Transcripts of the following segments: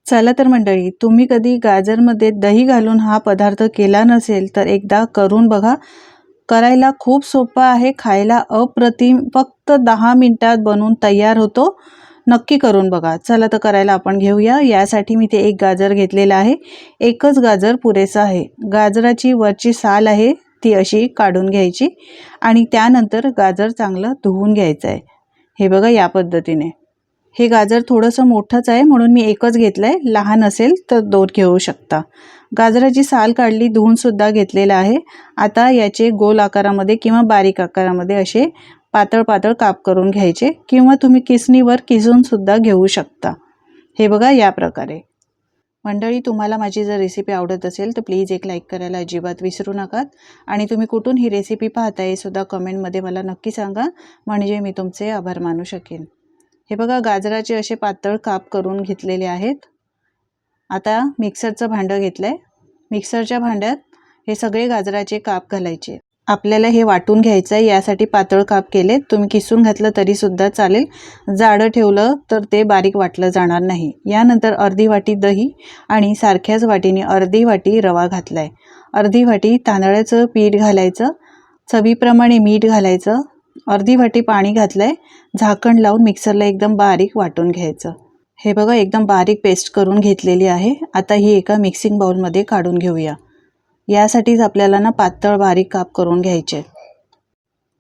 चला तर मंडळी, तुम्ही कधी गाजरमध्ये दही घालून हा पदार्थ केला नसेल तर एकदा करून बघा. करायला खूप सोपा आहे, खायला अप्रतिम. फक्त 10 मिनिटात बनवून तयार होतो. नक्की करून बघा. चला तर करायला आपण घेऊया. यासाठी मी ते एक गाजर घेतलेलं आहे. एकच गाजर पुरेसा आहे. गाजराची वरची साल आहे ती अशी काढून घ्यायची आणि त्यानंतर गाजर चांगलं धुवून घ्यायचं आहे. हे बघा या पद्धतीने. हे गाजर थोडंसं मोठंच आहे म्हणून मी एकच घेतलं आहे. लहान असेल तर 2 घेऊ शकता. गाजराची साल काढली, धुवूनसुद्धा घेतलेलं आहे. आता याचे गोल आकारामध्ये किंवा बारीक आकारामध्ये असे पातळ पातळ काप करून घ्यायचे किंवा तुम्ही किसणीवर किसूनसुद्धा घेऊ शकता. हे बघा या प्रकारे. मंडळी, तुम्हाला माझी जर रेसिपी आवडत असेल तर प्लीज एक लाईक करायला अजिबात विसरू नका आणि तुम्ही कुठून ही रेसिपी पाहताय हे सुद्धा कमेंटमध्ये मला नक्की सांगा, म्हणजे मी तुमचे आभार मानू शकेन. हे बघा गाजराचे असे पातळ काप करून घेतलेले आहेत. आता मिक्सरचं भांडं घेतलं आहे. मिक्सरच्या भांड्यात हे सगळे गाजराचे काप घालायचे. आपल्याला हे वाटून घ्यायचं आहे, यासाठी पातळ काप केले. तुम्ही किसून घातलं तरीसुद्धा चालेल. जाडं ठेवलं तर ते बारीक वाटलं जाणार नाही. यानंतर अर्धी वाटी दही आणि सारख्याच वाटीने अर्धी वाटी रवा घातला आहे. अर्धी वाटी तांदळाचं पीठ घालायचं. चवीप्रमाणे मीठ घालायचं. अर्धी वाटी पाणी घातलं आहे. झाकण लावून मिक्सरला एकदम बारीक वाटून घ्यायचं. हे बघा एकदम बारीक पेस्ट करून घेतलेली आहे. आता ही एका मिक्सिंग बाउलमध्ये काढून घेऊया. यासाठीच आपल्याला ना पातळ बारीक काप करून घ्यायचे.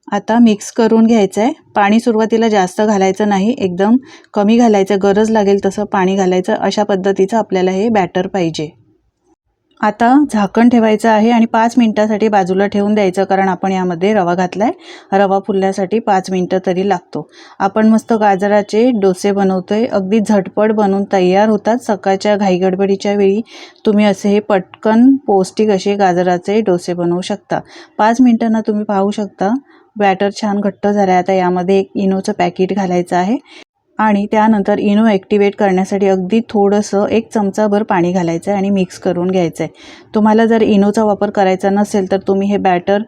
आता मिक्स करून घ्यायचं आहे. पाणी सुरुवातीला जास्त घालायचं नाही, एकदम कमी घालायचं. गरज लागेल तसं पाणी घालायचं. अशा पद्धतीचं आपल्याला हे बॅटर पाहिजे. आता झाकण ठेवायचं आहे आणि 5 मिनिटासाठी बाजूला ठेवून द्यायचं, कारण आपण यामध्ये रवा घातला आहे. रवा फुलण्यासाठी 5 मिनिटं तरी लागतो. आपण मस्त गाजराचे डोसे बनवतोय. अगदी झटपट बनवून तयार होतात. सकाळच्या घाईगडबडीच्या वेळी तुम्ही असे हे पटकन पौष्टिक असे गाजराचे डोसे बनवू शकता. 5 मिनिटांना तुम्ही पाहू शकता बॅटर छान घट्ट झालं आहे. आता यामध्ये एक इनोचं पॅकेट घालायचं आहे आणि त्यानंतर इनो ॲक्टिवेट करण्यासाठी अगदी थोडंसं 1 चमचाभर पाणी घालायचं आहे आणि मिक्स करून घ्यायचं आहे. तुम्हाला जर इनोचा वापर करायचा नसेल तर तुम्ही हे बॅटर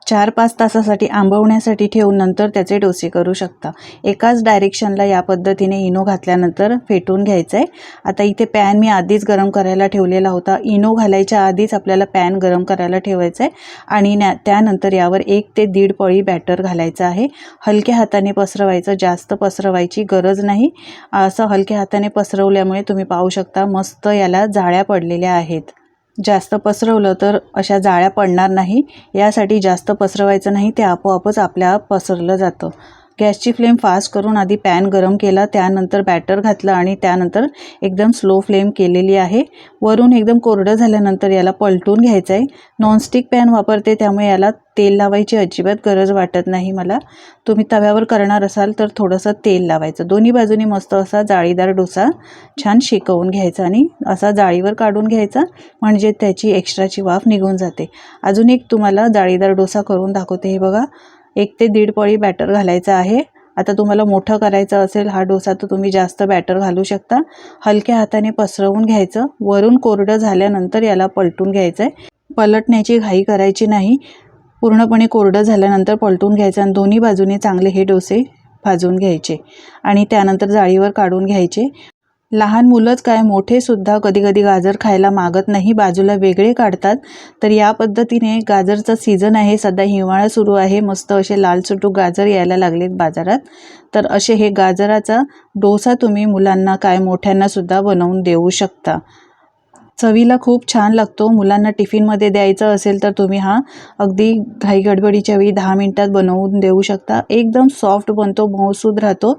4-5 तासासाठी आंबवण्यासाठी ठेवून नंतर त्याचे डोसे करू शकता. एकाच डायरेक्शनला या पद्धतीने इनो घातल्यानंतर फेटून घ्यायचं आहे. आता इथे पॅन मी आधीच गरम करायला ठेवलेला होता. इनो घालायच्या आधीच आपल्याला पॅन गरम करायला ठेवायचं आहे आणि त्यानंतर यावर 1 ते 1.5 पळी बॅटर घालायचं आहे. हलक्या हाताने पसरवायचं, जास्त पसरवायची गरज नाही. असं हलक्या हाताने पसरवल्यामुळे तुम्ही पाहू शकता मस्त याला जाळ्या पडलेल्या आहेत. जास्त पसरवलं तर अशा जाळ्या पडणार नाही. यासाठी जास्त पसरवायचं नाही, ते आपोआपच आपल्या आप पसरलं जातं. गॅसची फ्लेम फास्ट करून आधी पॅन गरम केला, त्यानंतर बॅटर घातलं आणि त्यानंतर एकदम स्लो फ्लेम केलेली आहे. वरून एकदम कोरडं झाल्यानंतर याला पलटून घ्यायचं आहे. नॉनस्टिक पॅन वापरते त्यामुळे याला तेल लावायची अजिबात गरज वाटत नाही मला. तुम्ही तव्यावर करणार असाल तर थोडंसं तेल लावायचं. दोन्ही बाजूनी मस्त असा जाळीदार डोसा छान शेकवून घ्यायचा आणि असा जाळीवर काढून घ्यायचा, म्हणजे त्याची एक्स्ट्राची वाफ निघून जाते. अजून एक तुम्हाला जाळीदार डोसा करून दाखवते. हे बघा 1 ते 1.5 पळी बॅटर घालायचं आहे. आता तुम्हाला मोठं करायचं असेल हा डोसा तर तुम्ही जास्त बॅटर घालू शकता. हलक्या हाताने पसरवून घ्यायचं. वरून कोरडं झाल्यानंतर याला पलटून घ्यायचं आहे. पलटण्याची घाई करायची नाही. पूर्णपणे कोरडं झाल्यानंतर पलटून घ्यायचं आणि दोन्ही बाजूने चांगले हे डोसे भाजून घ्यायचे आणि त्यानंतर जाळीवर काढून घ्यायचे. लहान मुलंच काय मोठेसुद्धा कधी कधी गाजर खायला मागत नाही, बाजूला वेगळे काढतात. तर या पद्धतीने गाजरचा सीझन आहे, सध्या हिवाळा सुरू आहे. मस्त असे लालसुटूक गाजर यायला लागलेत बाजारात. तर असे हे गाजराचा डोसा तुम्ही मुलांना काय मोठ्यांनासुद्धा बनवून देऊ शकता. चवीला खूप छान लागतो. मुलांना टिफिनमध्ये द्यायचं असेल तर तुम्ही हा अगदी घाई गडबडीच्या वेळी 10 मिनिटात बनवून देऊ शकता. एकदम सॉफ्ट बनतो, मऊसूद राहतो.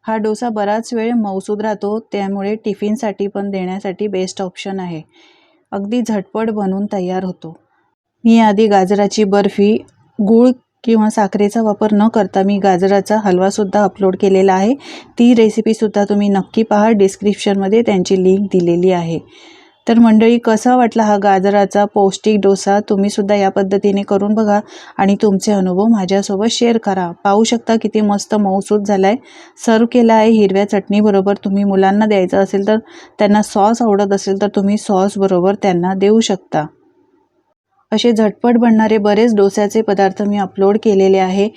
हा डोसा बराच वेळ मऊसूद राहतो, त्यामुळे टिफिनसाठी पण देण्यासाठी बेस्ट ऑप्शन आहे. अगदी झटपट बनवून तयार होतो. मी आधी गाजराची बर्फी, गूळ किंवा साखरेचा वापर न करता मी गाजराचा हलवासुद्धा अपलोड केलेला आहे. ती रेसिपीसुद्धा तुम्ही नक्की पहा. डिस्क्रिप्शनमध्ये त्यांची लिंक दिलेली आहे. तर मंडळी, कसा वाटला हा गाजराचा पौष्टिक डोसा? तुम्हीसुद्धा या पद्धतीने करून बघा आणि तुमचे अनुभव माझ्यासोबत शेअर करा. पाहू शकता किती मस्त मऊसूद झाला आहे. सर्व केला आहे हिरव्या चटणीबरोबर. तुम्ही मुलांना द्यायचं असेल तर त्यांना सॉस आवडत असेल तर तुम्ही सॉसबरोबर त्यांना देऊ शकता. असे झटपट बनणारे बरेच डोस्याचे पदार्थ मी अपलोड केलेले आहे.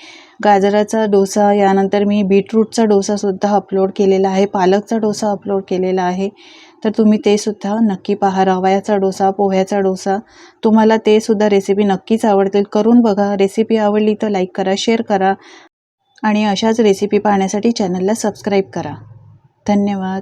गाजराचा डोसा, यानंतर मी बीटरूटचा डोसासुद्धा अपलोड केलेला आहे, पालकचा डोसा अपलोड केलेला आहे. तर तुम्ही ते सुद्धा नक्की पहा. रव्याचा डोसा, पोह्याचा डोसा, तुम्हाला ते सुद्धा रेसिपी नक्कीच आवडतील. करून बघा. रेसिपी आवडली तर लाईक करा, शेअर करा आणि अशाच रेसिपी पाहण्यासाठी चॅनलला सबस्क्राईब करा. धन्यवाद.